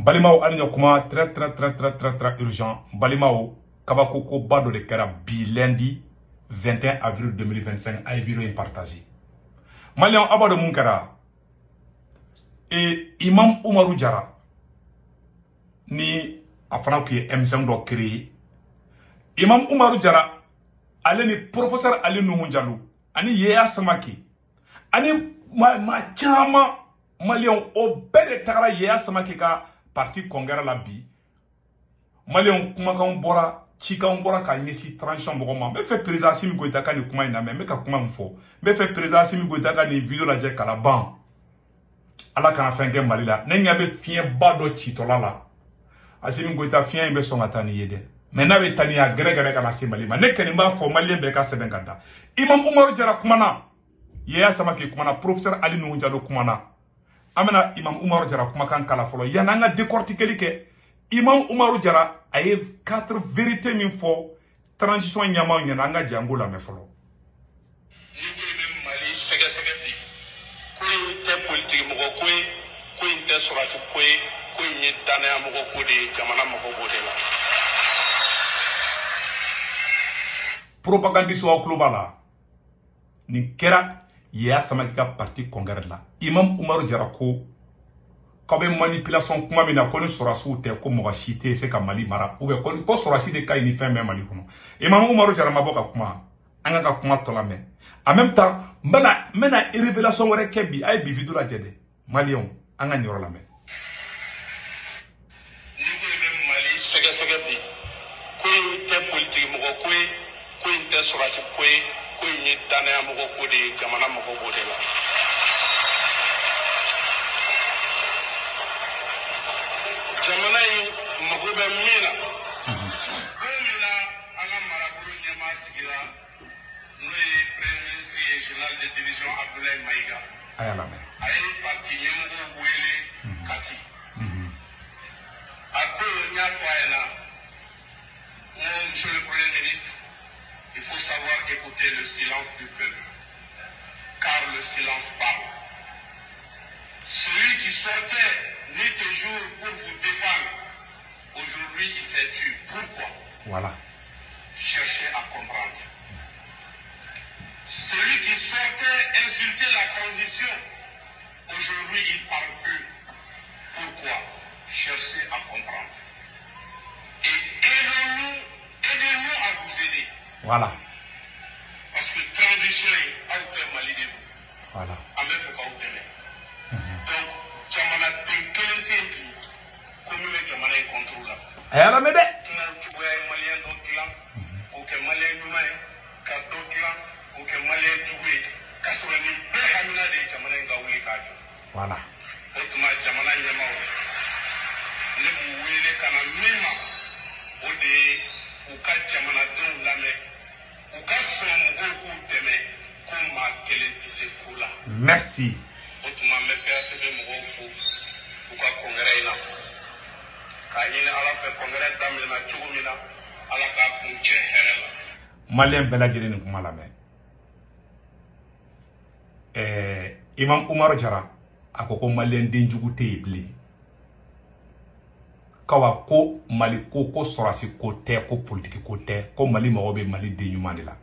Balimao ali kuma très urgent. Balimao kabako ko bado de kera bi lundi 21 avril 2025 ay vidéo in partager. Malian abado munkara et Imam Umaru Jara ni afana qui M5 do créer. Imam Umaru Jara ale ni professeur Ali Nuhu Jallow ani Yeya Samaki ani ma chama Malian o bede tagara Yeya Samaki ka parti congrès la bi Malian kuma kan bora chika bora ka nyesi transition mo ma me fait président Assimi Goïta ka ni kuma ina me ka kuma mfo me fait président Assimi Goïta ka ni vidéo la je kala ban ala kan fenke Mali la ne nya be fien bado chitola la Assimi Goïta fien be songa tani yede mais na be tani ya gere kana se Mali ma ne keni ba fo Malien be ka seben kanda Imam Umaru Jara kuma na Yeya Samaki kuma na professeur Ali Nuhu Jallow kuma na amena Imam Umaru Jara kuma kan kala folo yana nga décortiquer ke Imam Umaru Jara aye 4 vérités min fo transition nyama nyana nga jango la me folo ni ko Mali sega bi ko te politique mo ko inte sorasi ko ni dana mo ko de jamana mo ko de la propagandiste wa globala ni kera Yeya Samaki ka parti congrès la Imam Umaru Jara ko kabe manipulation kuma mina ko ni sorasiw te ko mo cité se ka Mali mara ou be ko sorasi de kay ni fin me Mali kono Imam Umaru Jara maboka kuma anga ka kuma to la me en même temps mena révélation wore kebi ay bi vidéo la jede Malion anga nyoro la me ni ko Mali sega bi ko te politique mo ko inte sorasi ko ni dana mo ko de jamana mo ko de la jamana yi mo be mina ko mina ala marabulu nyama sigira no premier ministre régional de division Abdoulaye Maïga ayala me ay parti nyemo ko wele kati ado nya faena monsieur le premier ministre. Il faut savoir écouter le silence du peuple, car le silence parle. Celui qui sortait nuit et jour pour vous défendre, aujourd'hui il s'est tué. Pourquoi? Voilà. Cherchez à comprendre. Celui qui sortait insulter la transition, aujourd'hui il parle plus. Pourquoi? Cherchez à comprendre. Et aidez-nous à vous aider. Voilà. Parce que transition est out Mali de vous. Voilà. En même temps, donc, jamana tenkelente bi commune jamana contrôle là. Ayala me de. Tu vois malien donc là, ou que malien numae, ka donc là, ou que malien doué, ka so ni be hamina de jamana ngawuli kajo. Voilà. Otuma jamana nyama o. Ne bu wele kana mima o de u ka jamana don lame. Merci. Malien Beladjeri kuma la me. Imam Umaru Jara akoko Malien denjugu te ibli. Kawa ko Mali ko sorasi ko te ko politique ko te ko Mali mo be Mali de nyumani la.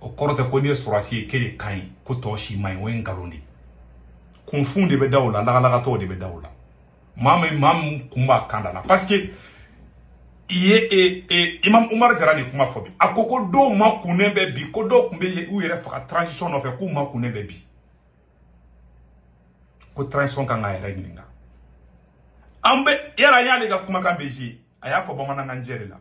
O korote ko ni sorasi kele kan ko to shi mai wen garondi. Confonde be dawla la to de be dawla. Mam kumba kandala parce que Imam Umaru Jara ni kuma fobi akoko do ma kunen be bi ko do kumbe u yere fa transition no fe ko ma kunen be bi ko transition kan ga yere nginga ambe yara yale ga kuma kan beji aya fo bamana nganjere la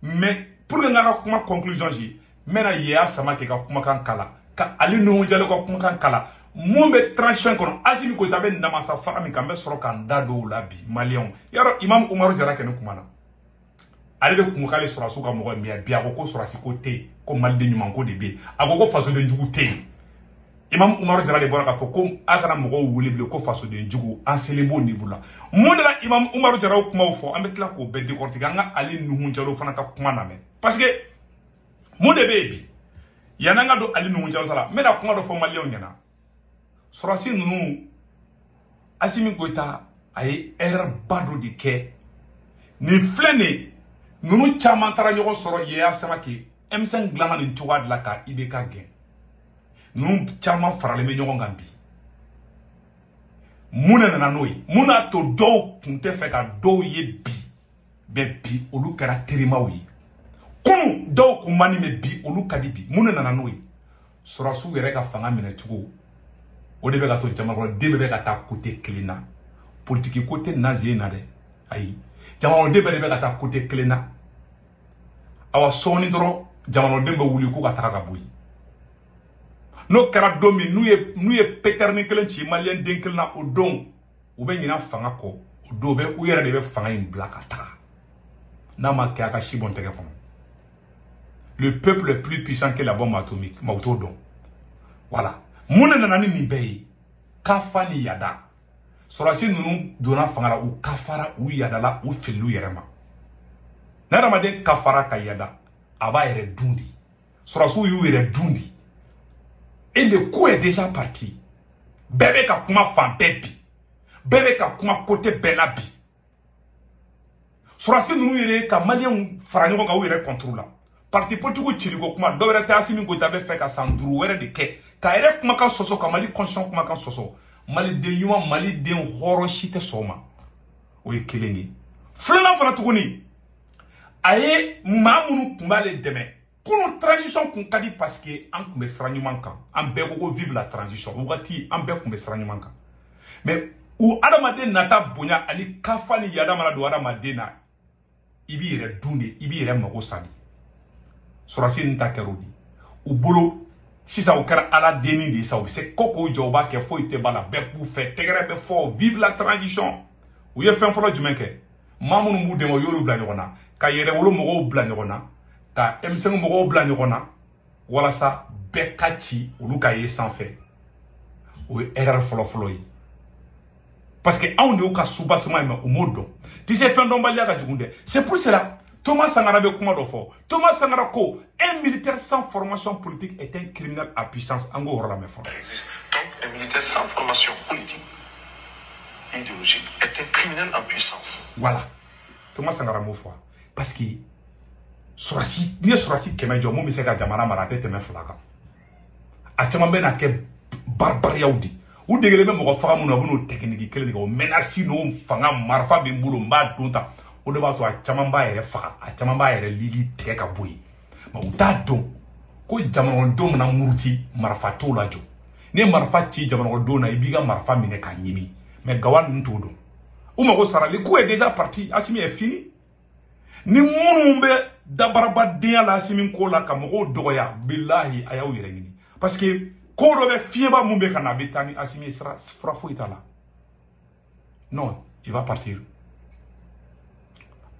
mais pour que nga kuma conclusion ji mena Yeya Samaki ga kuma kan kala ka Ali Nuhu Jallow ga kuma kan kala mumbe transition kono Assimi Goïta be ndamasa fara mi kambe soro kan dado la bi Malion yaro Imam Umaru Jara ken kuma na ale de kuma kale soro suka mo mi bi ko sorasi ko te ko Mali de nyuman ko de be agogo faso de njugu te Imam Umaru Jara de bora ka fo ko akana mo wuli bi ko faso de njugu en célébro niveau là mondela Imam Umaru Jara kuma fo ambe kla ko be décortiquer nga Ali Nuhu Jallow fana ka kuma na me parce que mo de be yananga do Ali Nuhu Jallow sala me da kuma do fo Malion nyana sorasi nunu Assimi Goïta a ye erreur ba dɔ de kɛ nin filɛ nin ninnu caman taara ɲɔgɔn sɔrɔ Yaya Samake M5 dilanna nin cogoya de la ka IBK gɛn ninnu caman faralen bɛ ɲɔgɔn kan bi mun de nana n'o ye mun n'a to dɔw tun tɛ fɛ ka dɔw ye bi bɛɛ bi olu kɛra terimaw ye kunun dɔw kun man di mɛ bi olu ka di bi mun de nana n'o ye sɔrɔsiw yɛrɛ ka fanga minɛ cogo o de bɛ ka to jamanakɔnɔden bɛ ka taa côté kelen na politique ko tɛ nazi in na dɛ ayi jamanakɔnɔden bɛɛ de bɛ ka taa côté kelen na awa sɔɔni dɔrɔn jamanakɔnɔden bɛ wuli ko ka taga ka bɔ yen n'o kɛra don min n'u ye pétérni kelen ci maliyɛn den kelen na o don u bɛ ɲinɛ fanga kɔ o don u yɛrɛ de bɛ fanga in bila ka taga n'a ma kɛ a ka si bɔn tɛgɛ kɔnɔ le peuple est plus puissant que la bombe atomique ma o t'o dɔn voilà mun de nana ni nin bɛɛ ye kafa ni yada sɔrɔsi ninnu donna fanga la u kafara u yadala u filila u yɛrɛ ma ni adamaden kafara ka yada a b'a yɛrɛ dun de sɔrɔsiw y'u yɛrɛ dun de et le coup est déjà parti bɛɛ bɛ ka kuma fan bɛɛ bi bɛɛ bɛ ka kuma côté bɛɛ la bi sɔrɔsi ninnu yɛrɛ ka maliyɛnw fara ɲɔgɔn kan u yɛrɛ contre la parti politique ciliko kuma dɔ wɛrɛ tɛ Asimi Goita bɛ fɛ ka san 5 wɛrɛ de kɛ ka yɛrɛ kumakan sɔsɔ ka Mali constitution kumakan sɔsɔ maliden ɲuman maliden hɔrɔn si tɛ sɔn o ma o ye kelen ye filanan fana tuguni a ye maa minnu tun b'ale dɛmɛ kunun transition kun ka di parce que an tun bɛ sira ɲuman kan an bɛɛ ko vive la transition wagati an bɛɛ tun bɛ sira ɲuman kan mais u adamaden nata bonya ani kafa ni yada mana don adamaden na i b'i yɛrɛ dun de i b'i yɛrɛ mago sa de sɔrɔsi nin ta kɛra o de u bolo sisan u kɛra ala denni de ye sa u bɛ se ko k'o jɔ u b'a kɛ foyi tɛ b'a la bɛɛ b'u fɛ tɛgɛrɛ bɛ fɔ vive la transition u ye fɛn fɔlɔ jumɛn kɛ maa minnu b'u dɛmɛ u y'olu bila ɲɔgɔn na ka yɛrɛwolo mɔgɔw bila ɲɔgɔn na ka M5 mɔgɔw bila ɲɔgɔn na walasa bɛɛ ka ci olu ka ye sanfɛ o ye erreur fɔlɔ ye parce que anw de y'u ka soubassement ye mais u m'o dɔn tu sais fɛn dɔnbaliya ka jugu dɛ c'est pour cela Thomas Sankara bɛ kuma dɔ fɔ Thomas Sankara ko un militaire sans formation politique est un criminel à puissance an k'o yɔrɔ lamɛn fɔlɔ. Donc un militaire sans formation politique idéologique est un criminel en puissance. Voilà Thomas Sankara m'o fɔ parce que sɔrɔsi n'i ye sɔrɔsi 100 jɔ mun bɛ se ka jamana mara a tɛ tɛmɛ 2 kan a caman bɛ na kɛ barbariyaw de u degelen bɛ mɔgɔ faga mun na u bɛ n'o technique kelen de kɛ o menace n'o fanga marifa bɛ n bolo n b'a don ta o de b'a to a caman b'a yɛrɛ faga a caman b'a yɛrɛ lili tigɛ ka bɔ yen mais u t'a dɔn ko jamanakɔnɔdenw mana muruti marifa t'o la jɔ ni marifa ci jamanakɔnɔdenw na i b'i ka marifa minɛ k'a ɲimi mais gawa ninnu t'o dɔn u mago sara le coup est déjà parti Asimi est fini ni minnu bɛ dabarabadenya la Asimi ko la ka mɔgɔw dɔgɔya bilahi a y'aw yɛrɛ ɲini parce que ko dɔ bɛ fiɲɛba mun bɛ ka na a bɛ taa ni Asimi sira foyi t'a la non il va partir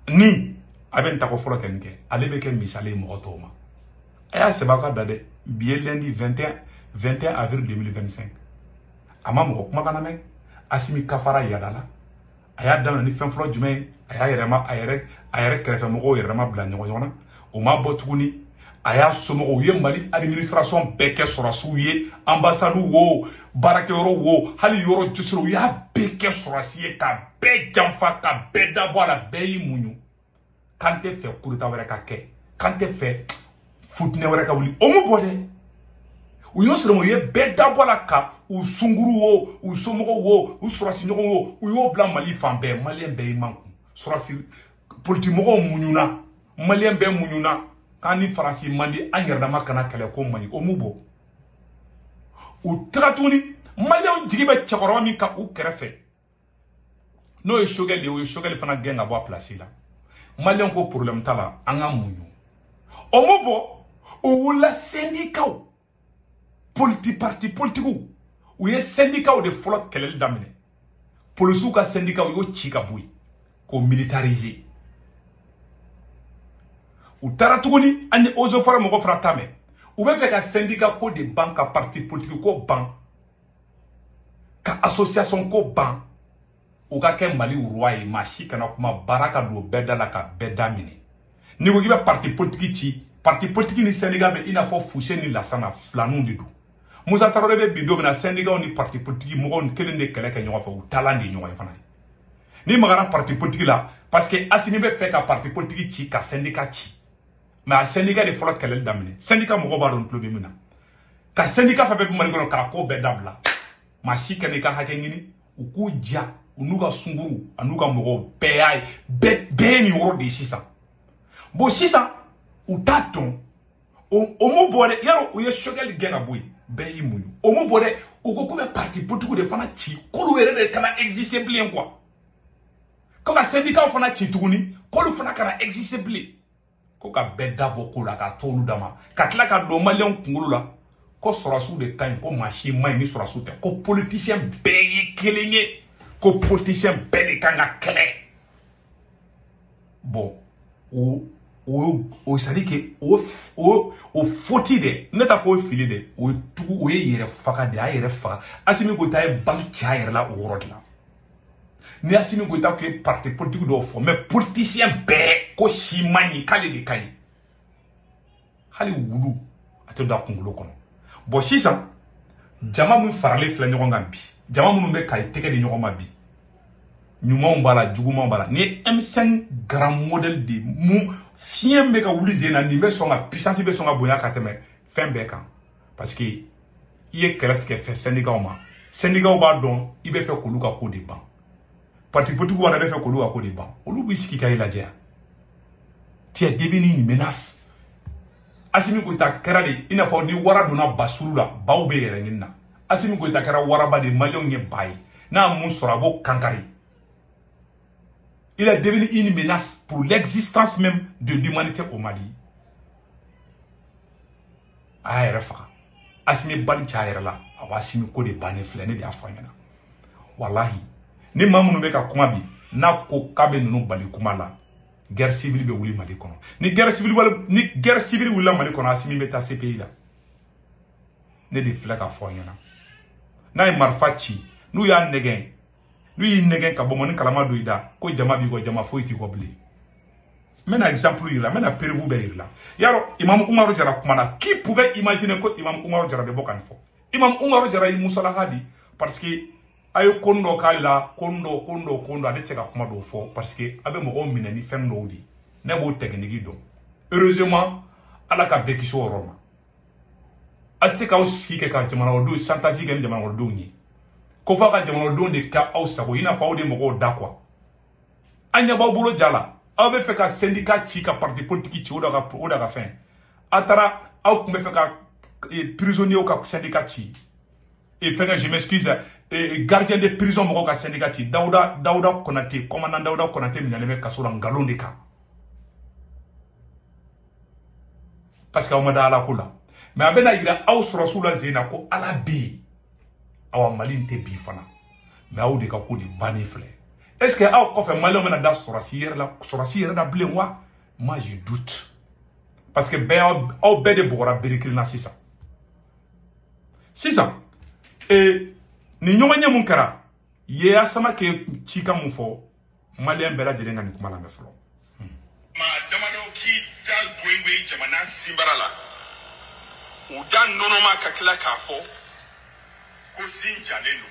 ni a bɛ nin tako fɔlɔ kɛ nin kɛ ale bɛ kɛ misali ye mɔgɔ tɔw ma a y'a sɛbɛn a ka da dɛ bi ye lundi 21 avril 2025 a ma mɔgɔ kumakan lamɛn Asimi kafara yada la a y'a daminɛ ni fɛn fɔlɔ jumɛn ye a yɛrɛ kɛrɛfɛ mɔgɔw yɛrɛma bila ɲɔgɔn na o ma bɔ tuguni a y'a somɔgɔw u ye Mali administration bɛɛ kɛ sɔrɔsiw ye ambassade wo baarakɛyɔrɔ wo hali yɔrɔ jɔsiraw u y'a bɛɛ kɛ sɔrɔsi ye ka bɛɛ janfa ka bɛɛ dabɔ a la bɛɛ y'i muɲu k'an tɛ fɛ coup d'état wɛrɛ ka kɛ k'an tɛ fɛ futinɛ wɛrɛ ka wuli o mu bɔ dɛ u y'o sɔrɔ u ye bɛɛ dabɔ a la ka u sunguru wo u somɔgɔw wo u sɔrɔsiɲɔgɔn wo u y'o bila Mali fan bɛɛ maliyɛn bɛɛ y'i makun sɔrɔsi politique mɔgɔw muɲuna maliyɛn bɛɛ muɲuna k'an ni Faransi man di an yɛrɛdama kana kɛlɛ ko man ɲi o mu bɔ u taga tuguni maliyɛnw jigi bɛ cɛkɔrɔba min ka u kɛrɛfɛ n'o ye Choguel ye o ye Choguel fana gɛn ka bɔ a place la maliyɛnw ko problème t'a la an ka muɲu o mu bɔ u wulila syndicat parti politiques u ye syndicat de fɔlɔ kɛlɛli daminɛ polisiw ka syndicat u y'o ci ka bɔ yen k'o militariser u taara tuguni an ye eaux et forêts mɔgɔ fana ta mɛn u bɛ fɛ ka syndicat ko de ban ka parti politique ko ban ka association ko ban u ka kɛ Mali roi ye maa si kana kuma baara ka don bɛɛ da la ka bɛɛ da minɛ n'i ko k'i bɛ parti politique ci parti politique ni syndicat bɛ i n'a fɔ Fuseni ni Lassana filaninw de don Musa Tarawele bɛ bi don min na syndicat ni parti politique mɔgɔw kelen de kɛlɛ kɛ ɲɔgɔn fɛ u taalan de ye ɲɔgɔn ye fana Ni magana parti politique là parce que Assimi be fait ka parti politique ci ka syndicat ci. Mais a syndicat de folot kelel damine. Syndicat mo ba don club mina. Ka syndicat fa be mali gono ka ko be dabla. Ma shi kene ka hake ngini u ko dia unuga sunguru anuga mogo be be ni woro de sisa. Bo sisa u taton o mo bore yaro u ye shogel gena boy be yimunyu. O mo bore u ko be parti politique de fana ci ko lu ere de kana exister bien quoi. Comme un syndicat fana ci tuguni ko lu fana kana exister bien. Ko ka bedda boko la ka tolu dama ka tla ka do malion kungulu la ko sorasu de kan ko machine mai ni sorasu te ko politicien be kelenye ko politicien be de kanga kele bon o sadi ke o foti de neta ko fili de o tugu o yere faka de ayere faka Assimi Goïta e bal tiaire la o rodla ni Assimi Goïta ke parti politique do fo mais politicien be ko shimani kale de kai hali wulu ato da kungulo kono bo sisa jama mun farale fla nyogo ngambi jama mun be kay teke de nyogo mabi nyuma mbala juguma mbala ni M5 grand modèle de mu fien be ka wuli zena ni be so nga puissance be so nga boya kateme fin be kan parce que iye kelect ke fait syndicat ba don ibe fait koluka ko de ban parti politique wana be fait koluka ko de ban olu bi siki kay la dia tu es devenu une menace Assimi Goïta kera de ina fa di wara dona basuru la baw be yere nginna Assimi Goïta kera wara ba de malion ye bay na mun sorabo kankari. Il est devenu une menace pour l'existence même de l'humanité au Mali. Aïe refa Assimi bali chaire la awa Assimi ko de bane flene de afanyana wallahi ni mamunu be ka kuma bi na ko kabe nunu bali kuma la guerre civile be wuli Mali kono ni guerre civile wuli Mali kono Assimi be ta CPI la ne de flaka afanyana na e marfachi nu ya negen lui negen ka bomo ni kalama do ida ko jama bi ko jama foiti ko bli mena exemple ira mena perevu be ira yaro Imam Umaru Jara kumana qui pouvait imaginer que Imam Umaru Jara be bokan fo Imam Umaru Jara yi musala hadi parce que ayo kondo kala kondo ade se ka kuma do fo parce que abe mo minani fen do di ne bo technique do heureusement ala ka beki so roma atse ka aussi ke ka jamana do santasi ke jamana do ni ko fa ka jamana do de ka au sako ina fa o de mo da quoi anya ba bulo jala abe fait ka syndicat ci ka parti politique ci o da fin atara au kumbe fait ka prisonnier au ka syndicat ci et fait que je m'excuse gardien de prison mo ka syndicat ci Daouda Konaté commandant Daouda Konaté mi naleme ka so ngalo de ka parce que on m'a ala kula mais abena ira au rasula zena ko ala bi awa Mali te bi fana mais aw de ka ko de banifle. Est-ce que aw ko fe Mali mena da sorasière da blenwa moi je doute parce que aw be de bora berikil na sisa et ni nyoma nyamun kara ye asama ke chika mun fo Malien bela de ngani kuma la me flo ma damano ki dal boywe jamana simbarala u dan nono ma katila ka fo ko sin jalelo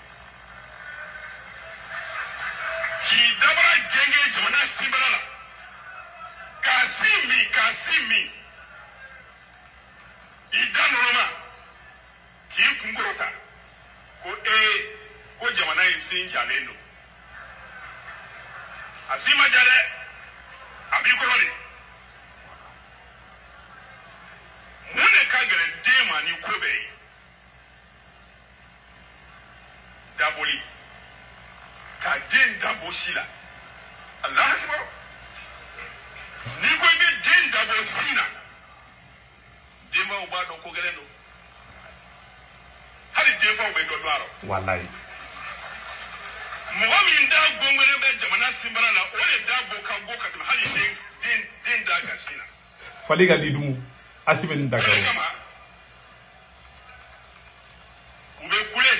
ki dabara genge jamana simbarala kasimi idan nono ma ki kungorota ko jamana sin jalelo asima jale abikoloni mune kagere dema ni kobe daboli ka den daboshila Allah akbar ni ko be den dabosina dema o ba do ko gelendo hali dema o be do dwaro wallahi Muhammad da gongone be jamana simbara la ole da boka tuma hali din da gasina faliga lidumu asibe ndagaro ube kule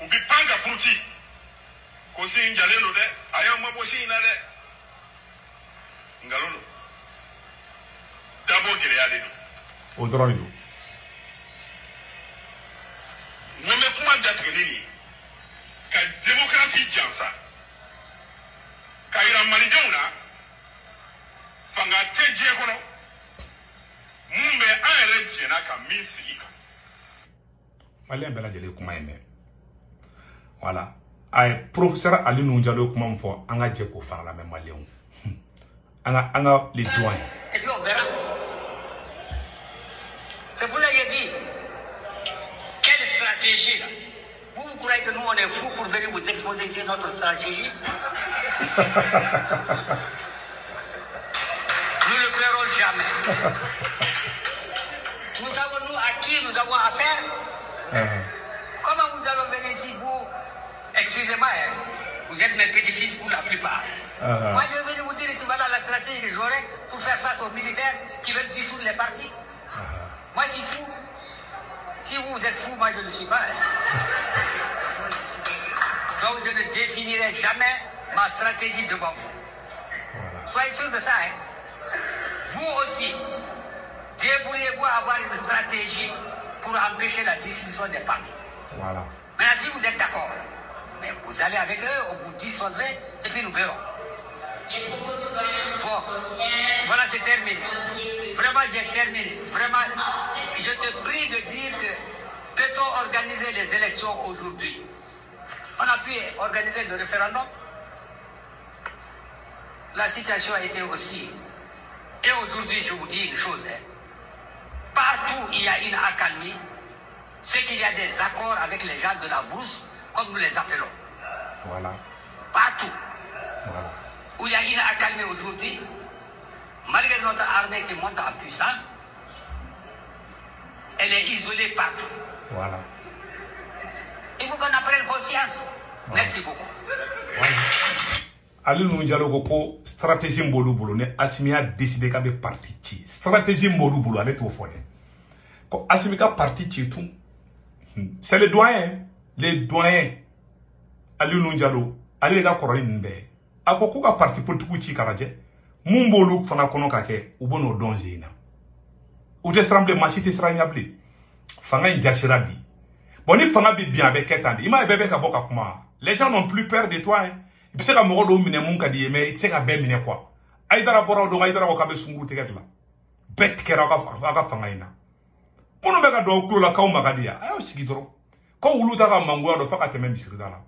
ubi panga puti ko sin jalelo de ayo maboshi ina de ngalolo dabo gele ya de o dororido no me kuma da tgedini ka démocratie jansa malidenw na fanga tɛ diɲɛ kɔnɔ mun bɛ an yɛrɛ jɛna ka min sigi kan. malien bɛɛ lajɛlen kuma in mɛn voilà a ye professeur Ali Nuhu Jalo kuma min fɔ an ka jɛ k'o fana lamɛn malienw an ka les doyens. Et puis on verra. C'est pour ça que j'ai dit quelle stratégie là. Vous croyez que nous on est fous pour venir vous exposer ici notre stratégie? Nous ne le ferons jamais. Nous savons nous à qui nous avons affaire. Comment vous allez venir ici, vous, excusez-moi, hein, vous êtes mes petits-fils pour la plupart. Moi je vais venir vous dire ici, voilà la stratégie que j'aurai pour faire face aux militaires qui veulent dissoudre les partis. Moi je suis fou. Si vous êtes fou, moi je ne le suis pas. Hein. Donc je ne définirai jamais ma stratégie devant vous. Soyez sûrs de ça. Hein. Vous aussi, débrouillez-vous à avoir une stratégie pour empêcher la dissolution des partis. Voilà. Maintenant, si vous êtes d'accord, mais vous allez avec eux, vous dissolvez, et puis nous verrons. Bon, voilà, c'est terminé. Vraiment, j'ai terminé. Vraiment, je te prie de dire que peut-on organiser les élections aujourd'hui? On a pu organiser le référendum. La situation a été aussi. Et aujourd'hui, je vous dis une chose. Hein. Partout, il y a une accalmie. C'est qu'il y a des accords avec les gens de la brousse, comme nous les appelons. Voilà. Partout. Voilà. Où il y a une accalmie aujourd'hui, malgré notre armée qui monte en puissance, elle est isolée partout. Voilà. Il faut qu'on apprenne conscience. Voilà. Merci beaucoup. Voilà. Ali Nuhu Jalo ko stratégie mbolu bolo ne Assimi a décidé k'a bɛ parti ci stratégie mbolu bolo ale t'o fɔ dɛ ko Assimi ka parti ci tun c'est les doyens Ali Nuhu Jalo ale ka kɔrɔ nin bɛɛ a ko ka parti politique ci ka lajɛ mun b'olu fana kɔnɔ ka kɛ u bɛ n'o dɔn sen na u tɛ siran bilen maa si tɛ siran ɲɛ bilen fanga in jasira bi bon ni fanga bi bien a bɛ kɛ tan de i m'a ye bɛɛ bɛ ka bɔ ka kuma les gens n'ont plus peur de toi hein. I bɛ se ka mɔgɔ dɔw minɛ mun ka di ye mais i tɛ se ka bɛɛ minɛ quoi Aïdara bɔra o don Aïdara ko k'a bɛ sunkuru tigɛ de la bɛɛ tigɛra aw ka fanga in na minnu bɛ ka don aw tulo la k'aw ma ka di yan a y'aw sigi dɔrɔn k'aw wulu ta ka mangoya dɔ fo ka tɛmɛ misirida la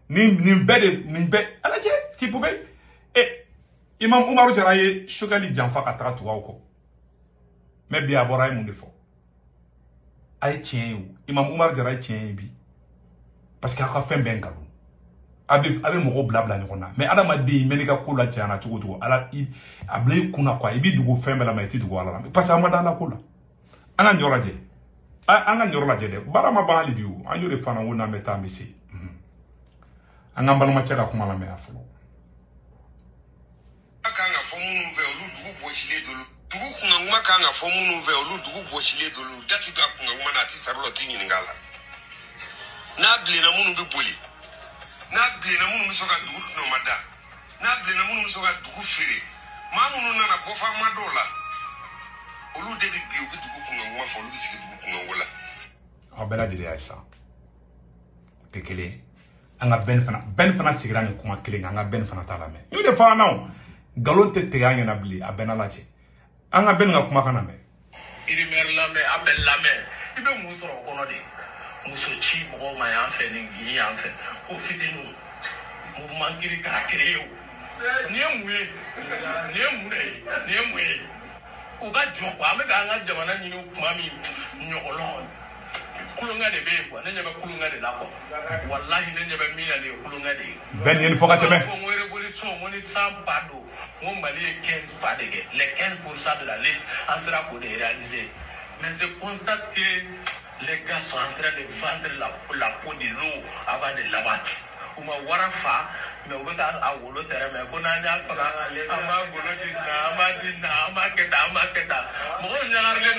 nin bɛɛ ala cɛ tu pouvais Imam Umaru Jara ye Choguel janfa ka taga tugu aw kɔ mais bi a bɔra a ye mun de fɔ a ye tiɲɛ ye o Imam Umaru Jara ye tiɲɛ ye bi parce que aw ka fɛn bɛɛ nkalon a bɛ mɔgɔw bila ɲɔgɔn na mais adamaden mɛ n'i ka ko la cayana cogo cogo ala a bila i kun na quoi i b'i dogo fɛn bɛɛ la mais i tɛ dogo ala la parce que a ma da ala ko la an ka ɲɔ lajɛ an ka ɲɔ lajɛ dɛ baara ma ban hali bi o an y'o de fana ko n'an bɛ taa an bɛ se an ka balimacɛ ka kuma lamɛn a fɔlɔ. kan ka fɔ minnu fɛ olu dugu bɔsilen dolo dugu kunkakuma kan ka fɔ minnu fɛ olu dugu bɔsilen dolo dati don a kunkakuma na a tɛ sari la o tɛ ɲininka a la n'a bilenna minnu bɛ boli. N'a bilenna minnu bɛ sɔn ka dugu nɔma da n'a bilenna minnu bɛ sɔn ka dugu feere maa minnu nana bɔ fama dɔw la olu de bɛ bi u bɛ dugu kunkakuma fɔ olu bɛ sigi dugu kunkako la. aw bɛɛ lajɛlen y'a ye sa o tɛ kelen ye an ka bɛn fana sigira nin kuma kelen kan an ka bɛn fana t'a lamɛn n y'o de fɔ an na o nkalon tɛ tigɛ an ɲɛna bilen a bɛɛ n'a lajɛ an ka bɛn ka kuma kana mɛn. Irimɛri lamɛn a bɛ lamɛn i bɛ mun sɔrɔ o kɔnɔ de. Muso ci mɔgɔw ma yan fɛ ni yan fɛ ko fitinin mu mankiri k'a kere o nin ye mun ye nin ye mun de ye nin ye mun ye u ka jɔ quoi an bɛ k'an ka jamana ɲini kuma min ɲɔgɔnlɔn kulonkɛ de bɛ yen quoi ne ɲɛ bɛ kulonkɛ de la quoi walahi ne ɲɛ bɛ min na nin ye kulonkɛ de ye. bɛn ɲini fo ka tɛmɛ. fɔ n ko révolution n ko ni san ba don n ko Mali ye 15% de kɛ les 15% de la lutte an sera k'o de réaliser mais je constate que les gars sont en train de vendre la peau de l'eau avant de l'abattre. On m'a warafa, mais on va à wolo terrain, mais on a déjà fait ama wolo dina, ama keta. Moko nyagarle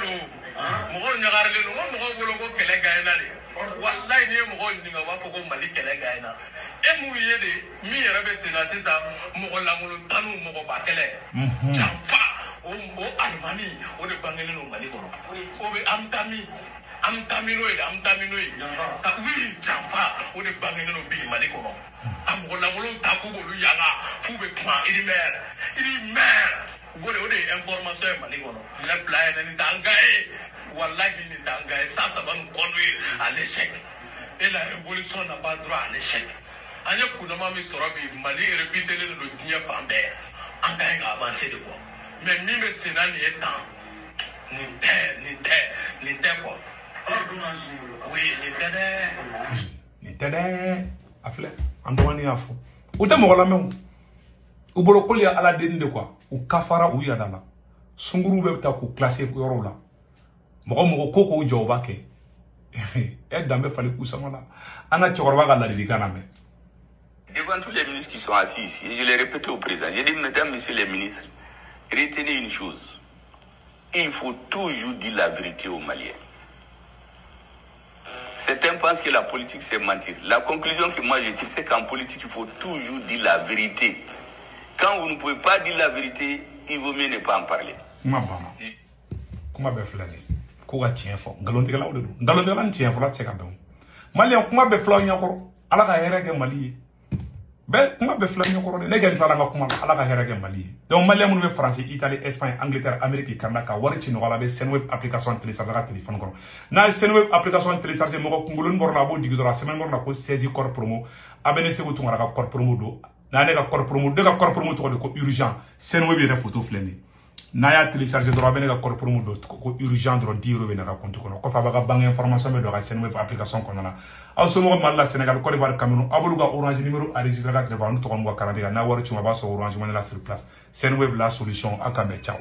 no, moko wolo ko kele gaina le. Wallahi ni moko ninga wa foko Mali kele gaina. E mu yede, mi yere be sena sita, moko langolo tanu moko batele. Jamfa, o Almani, o de bangele no Mali kono. O be amtami. am tamino ka wi jamfa o de bangene no bi mali kono am ko la wolo ta ko lu yanga fu be plan idi mer o de information mali kono la plan ni tangae wallahi ni tangae ça va nous conduire à l'échec et la révolution n'a pas droit à l'échec anya kunama mi sorobi mali répéter le dunia fambe en gagne avancer de quoi mais mi me sénat ni étant ni quoi oui ni tede afle andwani afo uta mo la men u bolo ko ya ala den de quoi u kafara u yadala sunguru be ta ku classer ko yoro la mo ko joba ke et dambe fallait ku samala ana chorba ga la di kana me. Devant tous les ministres qui sont assis ici, et je l'ai répété au président, j'ai dit, mesdames, messieurs les ministres, retenez une chose, il faut toujours dire la vérité aux Maliens. Certains pensent que la politique c'est mentir. La conclusion que moi je tire, c'est qu'en politique, il faut toujours dire la vérité. Quand vous ne pouvez pas dire la vérité, il vaut mieux ne pas en parler. Comment be flani ko ga tien fo ngalonte la odu ngalonte la tien fo la tseka be Maliens kuma be flo nyakoro ala ga herege Mali be kuma be fla nyakoro ne gen fala kuma ala ga herege Mali donc Maliens mun be France Italie Espagne Angleterre Amérique Canada ka wari ci no ala be Senweb application télécharger la téléphone ko na Senweb application télécharger mo ko ngulun borna bo digi do la semaine borna ko saisi corps promo abene se ko tunga ka corps promo do na ne ka corps promo de ka corps promo to ko urgent Senweb ye photo fleni na ya télécharger do abene ka corps promo do ko urgent do 10 euros na ka compte ko ko fa ba bang information be do ka Senweb application ko na aw so mo malla Sénégal Côte d'Ivoire Cameroun abulu ga Orange numéro enregistré ga téléphone to ko ngo 40 na wari ci ma ba so Orange mo la sur place Senweb la solution akame ciao.